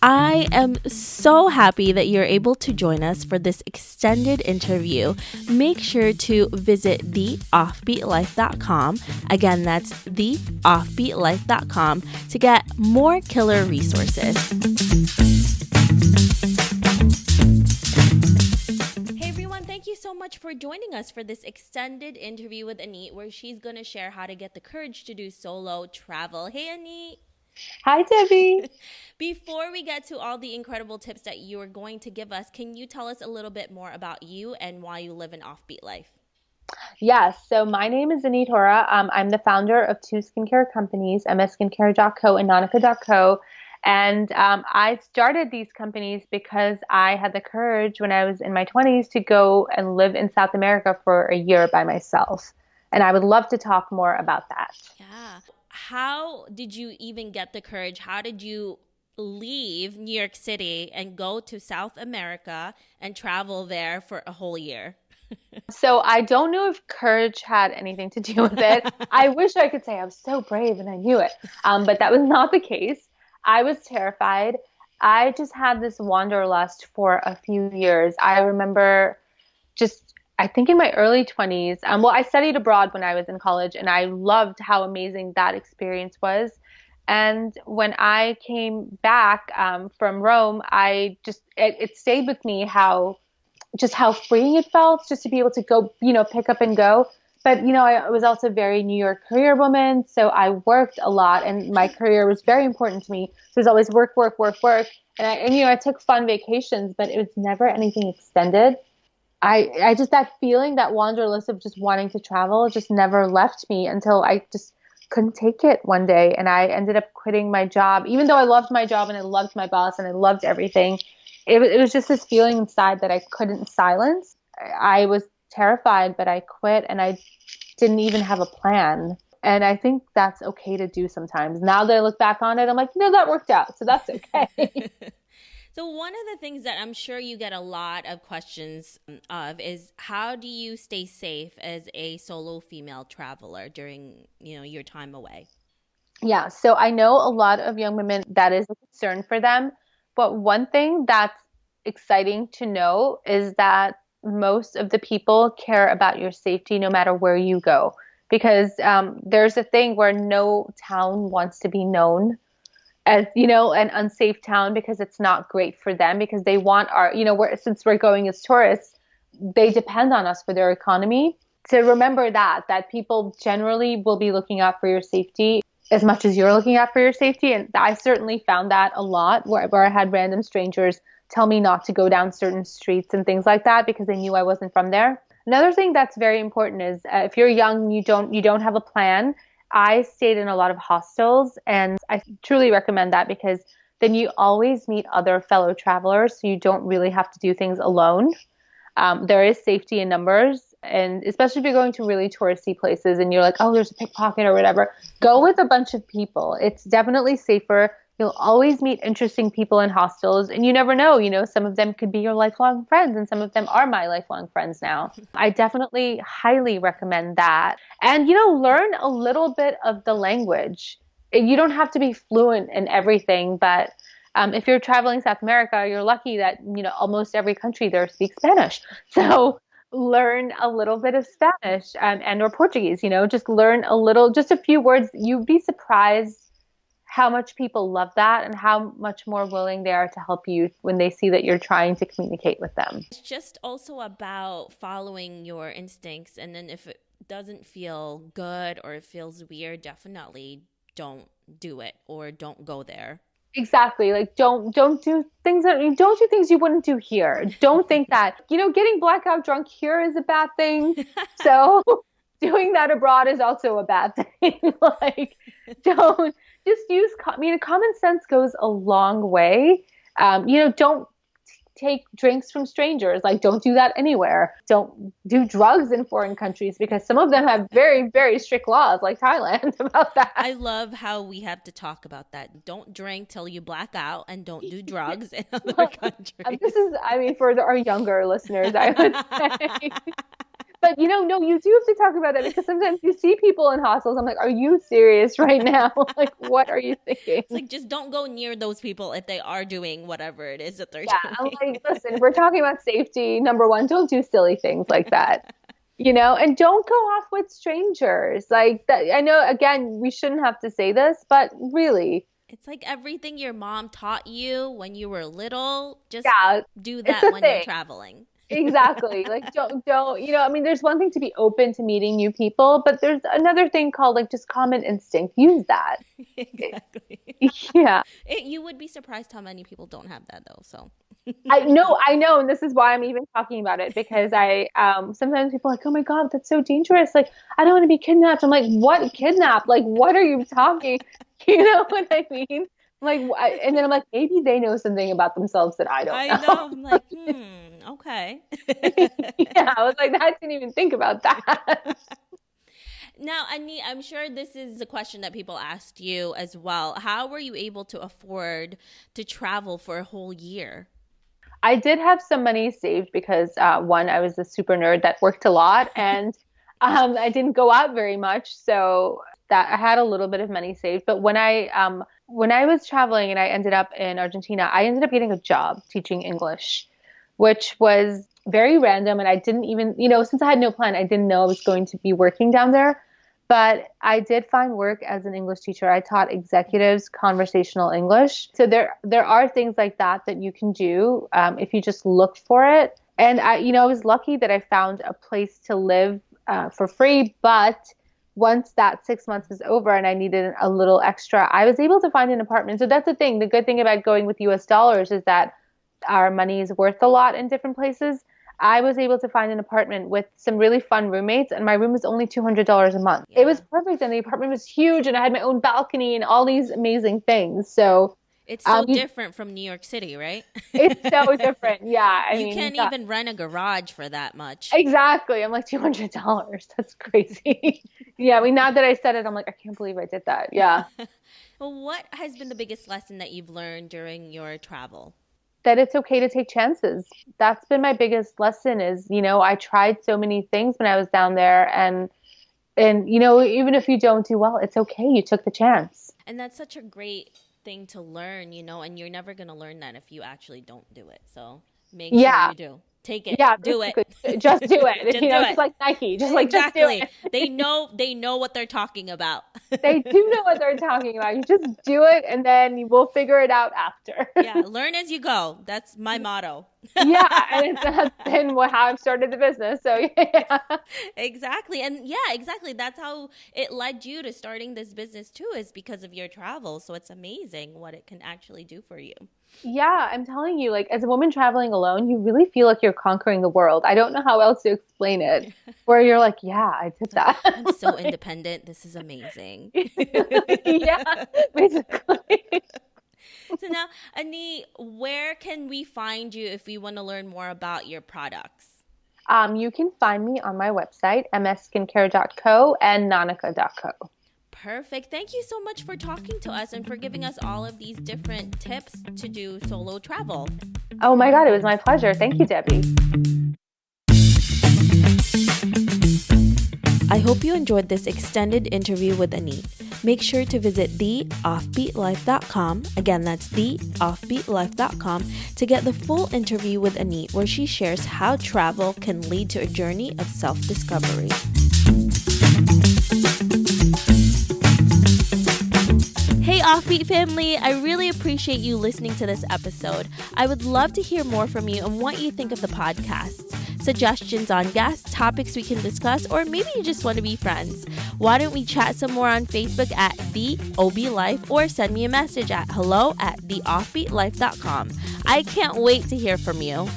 I am so happy that you're able to join us for this extended interview. Make sure to visit theoffbeatlife.com. Again, that's theoffbeatlife.com to get more killer resources. Hey everyone, thank you so much for joining us for this extended interview with Anit, where she's going to share how to get the courage to do solo travel. Hey Anit! Hi, Debbie. Before we get to all the incredible tips that you are going to give us, can you tell us a little bit more about you and why you live an offbeat life? Yes, so my name is Anit Hora. I'm the founder of two skincare companies, msskincare.co and nautica.co. And I started these companies because I had the courage when I was in my 20s to go and live in South America for a year by myself. And I would love to talk more about that. Yeah. How did you even get the courage? How did you leave New York City and go to South America and travel there for a whole year? So I don't know if courage had anything to do with it. I wish I could say I was so brave and I knew it, but that was not the case. I was terrified. I just had this wanderlust for a few years. I remember I think in my early 20s, well, I studied abroad when I was in college, and I loved how amazing that experience was. And when I came back from Rome, it stayed with me how freeing it felt just to be able to go, pick up and go. But, I was also a very New York career woman. So I worked a lot and my career was very important to me. So it was always work, work, work, work. I took fun vacations, but it was never anything extended. I just, that feeling, that wanderlust of just wanting to travel just never left me until I just couldn't take it one day. And I ended up quitting my job, even though I loved my job and I loved my boss and I loved everything. It was just this feeling inside that I couldn't silence. I was terrified, but I quit and I didn't even have a plan. And I think that's okay to do sometimes. Now that I look back on it, I'm like, no, that worked out. So that's okay. So one of the things that I'm sure you get a lot of questions of is, how do you stay safe as a solo female traveler during, your time away? Yeah. So I know a lot of young women, that is a concern for them. But one thing that's exciting to know is that most of the people care about your safety no matter where you go. Because there's a thing where no town wants to be known as, an unsafe town, because it's not great for them, because they want since we're going as tourists, they depend on us for their economy. To remember that people generally will be looking out for your safety as much as you're looking out for your safety. And I certainly found that a lot where I had random strangers tell me not to go down certain streets and things like that because they knew I wasn't from there. Another thing that's very important is if you're young, you don't have a plan. I stayed in a lot of hostels, and I truly recommend that, because then you always meet other fellow travelers, so you don't really have to do things alone. There is safety in numbers, and especially if you're going to really touristy places and you're like, oh, there's a pickpocket or whatever, go with a bunch of people. It's definitely safer. You'll always meet interesting people in hostels, and you never know, some of them could be your lifelong friends, and some of them are my lifelong friends now. I definitely highly recommend that. And, learn a little bit of the language. You don't have to be fluent in everything, but if you're traveling South America, you're lucky that, almost every country there speaks Spanish. So learn a little bit of Spanish and or Portuguese, just learn just a few words. You'd be surprised how much people love that and how much more willing they are to help you when they see that you're trying to communicate with them. It's just also about following your instincts. And then if it doesn't feel good or it feels weird, definitely don't do it or don't go there. Exactly. Like don't do things you wouldn't do here. Don't think that, getting blackout drunk here is a bad thing. So doing that abroad is also a bad thing. Like, don't just use, common sense goes a long way. Don't take drinks from strangers. Like, don't do that anywhere. Don't do drugs in foreign countries, because some of them have very, very strict laws, like Thailand, about that. I love how we have to talk about that. Don't drink till you black out, and don't do drugs in other countries. This is, for our younger listeners, I would say. But no, you do have to talk about that because sometimes you see people in hostels. I'm like, are you serious right now? Like, what are you thinking? It's like, just don't go near those people if they are doing whatever it is that they're Yeah, I'm doing. like, listen, we're talking about safety. Number one, don't do silly things like that. And don't go off with strangers. Like that, I know, again, we shouldn't have to say this, but really, It's like everything your mom taught you when you were little, just yeah, do it's that a when you're thing. traveling. Exactly. Like don't, I mean, there's one thing to be open to meeting new people, but there's another thing called like just common instinct. Use that. Exactly. Yeah. You would be surprised how many people don't have that though. So I know, and this is why I'm even talking about it because I sometimes people are like, oh my God, that's so dangerous. Like, I don't want to be kidnapped. I'm like, what kidnapped? Like, what are you talking? You know what I mean? Like, and then I'm like, maybe they know something about themselves that I don't I know. know. I'm like, okay. Yeah, I was like, I didn't even think about that. Now, Anit, I'm sure this is a question that people asked you as well. How were you able to afford to travel for a whole year? I did have some money saved because one, I was a super nerd that worked a lot, and I didn't go out very much, so that I had a little bit of money saved. But when I was traveling and I ended up in Argentina, I ended up getting a job teaching English, which was very random, and I didn't even, since I had no plan, I didn't know I was going to be working down there. But I did find work as an English teacher. I taught executives conversational English. So there are things like that that you can do if you just look for it. And I was lucky that I found a place to live for free. But once that 6 months was over and I needed a little extra, I was able to find an apartment. So that's the thing. The good thing about going with US dollars is that our money is worth a lot in different places. I was able to find an apartment with some really fun roommates, and my room was only $200 a month. It was Yeah. perfect, and the apartment was huge, and I had my own balcony and all these amazing things. So, It's so you, different from New York City, right? it's so different. Yeah, I You mean, can't even rent a garage for that much. exactly. I'm like $200. That's crazy. Yeah, I mean, now that I said it, I'm like, I can't believe I did that. Yeah, Well, what has been the biggest lesson that you've learned during your travel? that it's okay to take chances. That's been my biggest lesson. Is I tried so many things when I was down there, and even if you don't do well, it's okay. You took the chance. And that's such a great thing to learn, and you're never going to learn that if you actually don't do it. So make sure Yeah. you do. Take it. Yeah, Do it. basically, just do it. Just do it. Just like Nike, just do Exactly. it. They know what they're talking about. They do know what they're talking about. You just do it, and then you will figure it out after. Yeah, learn as you go. That's my motto. Yeah, and that's been how I've started the business. So yeah, Exactly. And yeah, exactly. That's how it led you to starting this business too, is because of your travel. So it's amazing what it can actually do for you. yeah, I'm telling you, like as a woman traveling alone, you really feel like you're conquering the world. I don't know how else to explain it. Where you're like, yeah, I did It's like, that. I'm so independent. This is amazing. Yeah, basically. So now, Ani, where can we find you if we want to learn more about your products? You can find me on my website, msskincare.co and nanika.co. Perfect. Thank you so much for talking to us and for giving us all of these different tips to do solo travel. Oh my God, it was my pleasure. Thank you, Debbie. I hope you enjoyed this extended interview with Anit. Make sure to visit theoffbeatlife.com. Again, that's theoffbeatlife.com to get the full interview with Anit, where she shares how travel can lead to a journey of self-discovery. Hey Offbeat family, I really appreciate you listening to this episode. I would love to hear more from you and what you think of the podcast. Suggestions on guests, topics we can discuss, or maybe you just want to be friends. Why don't we chat some more on Facebook at The OB Life, or send me a message at hello@theoffbeatlife.com. I can't wait to hear from you.